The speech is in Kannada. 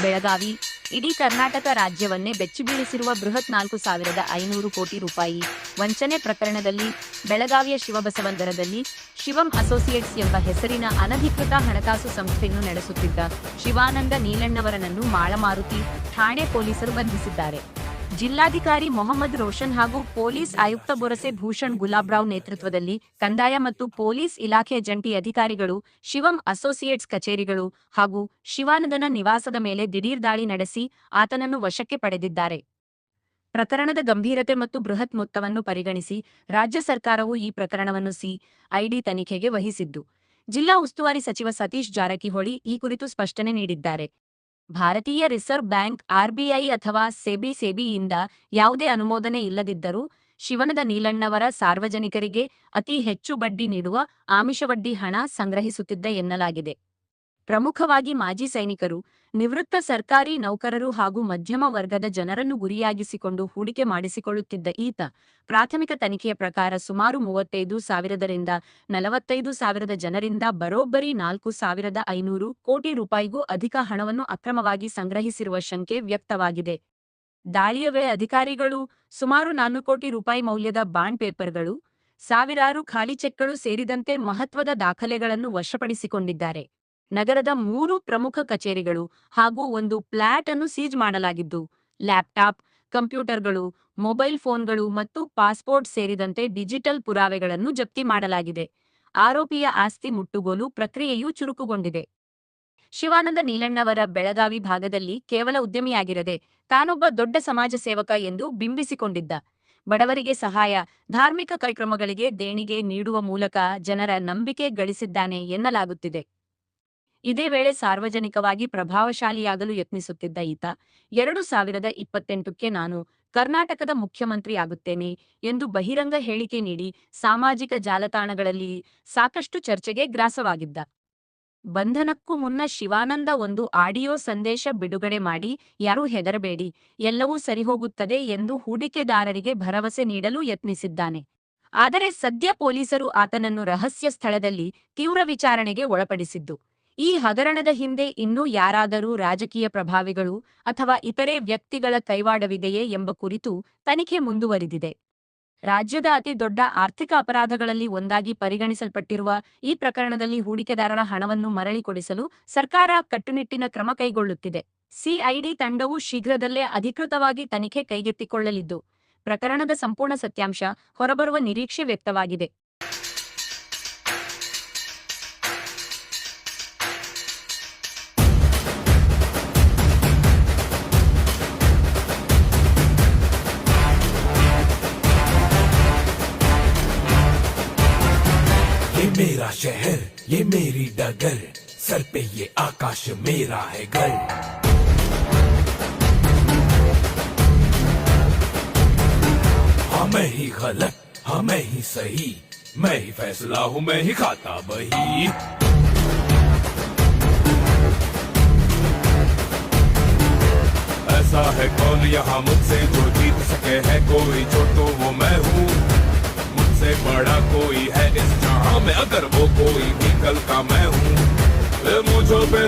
ಬೆಳಗಾವಿ ಇಡೀ ಕರ್ನಾಟಕ ರಾಜ್ಯವನ್ನೇ ಬೆಚ್ಚಿಬೀಳಿಸಿರುವ ಬೃಹತ್ 4,500 ಕೋಟಿ ರೂಪಾಯಿ ವಂಚನೆ ಪ್ರಕರಣದಲ್ಲಿ ಬೆಳಗಾವಿಯ ಶಿವಬಸವಂದರದಲ್ಲಿ ಶಿವಂ ಅಸೋಸಿಯೇಟ್ಸ್ ಎಂಬ ಹೆಸರಿನ ಅನಧಿಕೃತ ಹಣಕಾಸು ಸಂಸ್ಥೆಯನ್ನು ನಡೆಸುತ್ತಿದ್ದ ಶಿವಾನಂದ ನೀಲಣ್ಣವರನನ್ನು ಮಾಳಮಾರುತಿ ಠಾಣೆ ಪೊಲೀಸರು ಬಂಧಿಸಿದ್ದಾರೆ. ಜಿಲ್ಲಾಧಿಕಾರಿ ಮೊಹಮ್ಮದ್ ರೋಷನ್ ಹಾಗೂ ಪೊಲೀಸ್ ಆಯುಕ್ತ ಬೊರಸೆ ಭೂಷಣ್ ಗುಲಾಬ್ರಾವ್ ನೇತೃತ್ವದಲ್ಲಿ ಕಂದಾಯ ಮತ್ತು ಪೊಲೀಸ್ ಇಲಾಖೆಯ ಜಂಟಿ ಅಧಿಕಾರಿಗಳು ಶಿವಂ ಅಸೋಸಿಯೇಟ್ಸ್ ಕಚೇರಿಗಳು ಹಾಗೂ ಶಿವಾನಂದನ ನಿವಾಸದ ಮೇಲೆ ದಿಢೀರ್ ದಾಳಿ ನಡೆಸಿ ಆತನನ್ನು ವಶಕ್ಕೆ ಪಡೆದಿದ್ದಾರೆ. ಪ್ರಕರಣದ ಗಂಭೀರತೆ ಮತ್ತು ಬೃಹತ್ ಮೊತ್ತವನ್ನು ಪರಿಗಣಿಸಿ ರಾಜ್ಯ ಸರ್ಕಾರವು ಈ ಪ್ರಕರಣವನ್ನು ಸಿಐಡಿ ತನಿಖೆಗೆ ವಹಿಸಿದ್ದು, ಜಿಲ್ಲಾ ಉಸ್ತುವಾರಿ ಸಚಿವ ಸತೀಶ್ ಜಾರಕಿಹೊಳಿ ಈ ಕುರಿತು ಸ್ಪಷ್ಟನೆ ನೀಡಿದ್ದಾರೆ. ಭಾರತೀಯ ರಿಸರ್ವ್ ಬ್ಯಾಂಕ್ ಆರ್ಬಿಐ ಅಥವಾ ಸೆಬಿಯಿಂದ ಯಾವುದೇ ಅನುಮೋದನೆ ಇಲ್ಲದಿದ್ದರೂ ಶಿವಾನಂದ ನೀಲಣ್ಣವರ ಸಾರ್ವಜನಿಕರಿಗೆ ಅತಿ ಹೆಚ್ಚು ಬಡ್ಡಿ ನೀಡುವ ಆಮಿಷವಡ್ಡಿ ಹಣ ಸಂಗ್ರಹಿಸುತ್ತಿದ್ದ ಎನ್ನಲಾಗಿದೆ. ಪ್ರಮುಖವಾಗಿ ಮಾಜಿ ಸೈನಿಕರು, ನಿವೃತ್ತ ಸರ್ಕಾರಿ ನೌಕರರು ಹಾಗೂ ಮಧ್ಯಮ ವರ್ಗದ ಜನರನ್ನು ಗುರಿಯಾಗಿಸಿಕೊಂಡು ಹೂಡಿಕೆ ಮಾಡಿಸಿಕೊಳ್ಳುತ್ತಿದ್ದ ಈತ ಪ್ರಾಥಮಿಕ ತನಿಖೆಯ ಪ್ರಕಾರ ಸುಮಾರು 35,000ರಿಂದ 45,000 ಜನರಿಂದ ಬರೋಬ್ಬರಿ 4,500 ಕೋಟಿ ರೂಪಾಯಿಗೂ ಅಧಿಕ ಹಣವನ್ನು ಅಕ್ರಮವಾಗಿ ಸಂಗ್ರಹಿಸಿರುವ ಶಂಕೆ ವ್ಯಕ್ತವಾಗಿದೆ. ದಾಳಿಯ ವೇಳೆ ಅಧಿಕಾರಿಗಳು ಸುಮಾರು 4 ಕೋಟಿ ರೂಪಾಯಿ ಮೌಲ್ಯದ ಬಾಂಡ್ ಪೇಪರ್ಗಳು, ಸಾವಿರಾರು ಖಾಲಿ ಚೆಕ್ಗಳು ಸೇರಿದಂತೆ ಮಹತ್ವದ ದಾಖಲೆಗಳನ್ನು ವಶಪಡಿಸಿಕೊಂಡಿದ್ದಾರೆ. ನಗರದ 3 ಪ್ರಮುಖ ಕಚೇರಿಗಳು ಹಾಗೂ ಒಂದು ಫ್ಲಾಟ್ ಅನ್ನು ಸೀಜ್ ಮಾಡಲಾಗಿದ್ದು, ಲ್ಯಾಪ್ಟಾಪ್, ಕಂಪ್ಯೂಟರ್ಗಳು, ಮೊಬೈಲ್ ಫೋನ್ಗಳು ಮತ್ತು ಪಾಸ್ಪೋರ್ಟ್ ಸೇರಿದಂತೆ ಡಿಜಿಟಲ್ ಪುರಾವೆಗಳನ್ನು ಜಪ್ತಿ ಮಾಡಲಾಗಿದೆ. ಆರೋಪಿಯ ಆಸ್ತಿ ಮುಟ್ಟುಗೋಲು ಪ್ರಕ್ರಿಯೆಯೂ ಚುರುಕುಗೊಂಡಿದೆ. ಶಿವಾನಂದ ನೀಲಣ್ಣವರ ಬೆಳಗಾವಿ ಭಾಗದಲ್ಲಿ ಕೇವಲ ಉದ್ಯಮಿಯಾಗಿರದೆ ತಾನೊಬ್ಬ ದೊಡ್ಡ ಸಮಾಜ ಸೇವಕ ಎಂದು ಬಿಂಬಿಸಿಕೊಂಡಿದ್ದ. ಬಡವರಿಗೆ ಸಹಾಯ, ಧಾರ್ಮಿಕ ಕಾರ್ಯಕ್ರಮಗಳಿಗೆ ದೇಣಿಗೆ ನೀಡುವ ಮೂಲಕ ಜನರ ನಂಬಿಕೆ ಗಳಿಸಿದ್ದಾನೆ ಎನ್ನಲಾಗುತ್ತಿದೆ. ಇದೇ ವೇಳೆ ಸಾರ್ವಜನಿಕವಾಗಿ ಪ್ರಭಾವಶಾಲಿಯಾಗಲು ಯತ್ನಿಸುತ್ತಿದ್ದ ಈತ 2028ಕ್ಕೆ ನಾನು ಕರ್ನಾಟಕದ ಮುಖ್ಯಮಂತ್ರಿ ಆಗುತ್ತೇನೆ ಎಂದು ಬಹಿರಂಗ ಹೇಳಿಕೆ ನೀಡಿ ಸಾಮಾಜಿಕ ಜಾಲತಾಣಗಳಲ್ಲಿ ಸಾಕಷ್ಟು ಚರ್ಚೆಗೆ ಗ್ರಾಸವಾಗಿದ್ದ. ಬಂಧನಕ್ಕೂ ಮುನ್ನ ಶಿವಾನಂದ ಒಂದು ಆಡಿಯೋ ಸಂದೇಶ ಬಿಡುಗಡೆ ಮಾಡಿ ಯಾರೂ ಹೆದರಬೇಡಿ, ಎಲ್ಲವೂ ಸರಿಹೋಗುತ್ತದೆ ಎಂದು ಹೂಡಿಕೆದಾರರಿಗೆ ಭರವಸೆ ನೀಡಲು ಯತ್ನಿಸಿದ್ದಾನೆ. ಆದರೆ ಸದ್ಯ ಪೊಲೀಸರು ಆತನನ್ನು ರಹಸ್ಯ ಸ್ಥಳದಲ್ಲಿ ತೀವ್ರ ವಿಚಾರಣೆಗೆ ಒಳಪಡಿಸಿದ್ದು, ಈ ಹಗರಣದ ಹಿಂದೆ ಇನ್ನೂ ಯಾರಾದರೂ ರಾಜಕೀಯ ಪ್ರಭಾವಿಗಳು ಅಥವಾ ಇತರೆ ವ್ಯಕ್ತಿಗಳ ಕೈವಾಡವಿದೆಯೇ ಎಂಬ ಕುರಿತು ತನಿಖೆ ಮುಂದುವರಿದಿದೆ. ರಾಜ್ಯದ ಅತಿ ದೊಡ್ಡ ಆರ್ಥಿಕ ಅಪರಾಧಗಳಲ್ಲಿ ಒಂದಾಗಿ ಪರಿಗಣಿಸಲ್ಪಟ್ಟಿರುವ ಈ ಪ್ರಕರಣದಲ್ಲಿ ಹೂಡಿಕೆದಾರರ ಹಣವನ್ನು ಮರಳಿ ಕೊಡಿಸಲು ಸರ್ಕಾರ ಕಟ್ಟುನಿಟ್ಟಿನ ಕ್ರಮ ಕೈಗೊಳ್ಳುತ್ತಿದೆ. ಸಿಐಡಿ ತಂಡವು ಶೀಘ್ರದಲ್ಲೇ ಅಧಿಕೃತವಾಗಿ ತನಿಖೆ ಕೈಗೆತ್ತಿಕೊಳ್ಳಲಿದ್ದು, ಪ್ರಕರಣದ ಸಂಪೂರ್ಣ ಸತ್ಯಾಂಶ ಹೊರಬರುವ ನಿರೀಕ್ಷೆ ವ್ಯಕ್ತವಾಗಿದೆ. ये मेरा शहर, ये मेरी डगर, सर पे ये आकाश मेरा है घर. हाँ मैं ही गलत, हाँ मैं ही सही, मैं ही फैसला हूँ, मैं ही खाता बही. ऐसा है कौन यहाँ मुझसे जो जीत सके है कोई, जो तो वो मैं हूँ. से बड़ा कोई है इस जहां में, अगर वो कोई भी कल का मैं हूँ, मुझो पे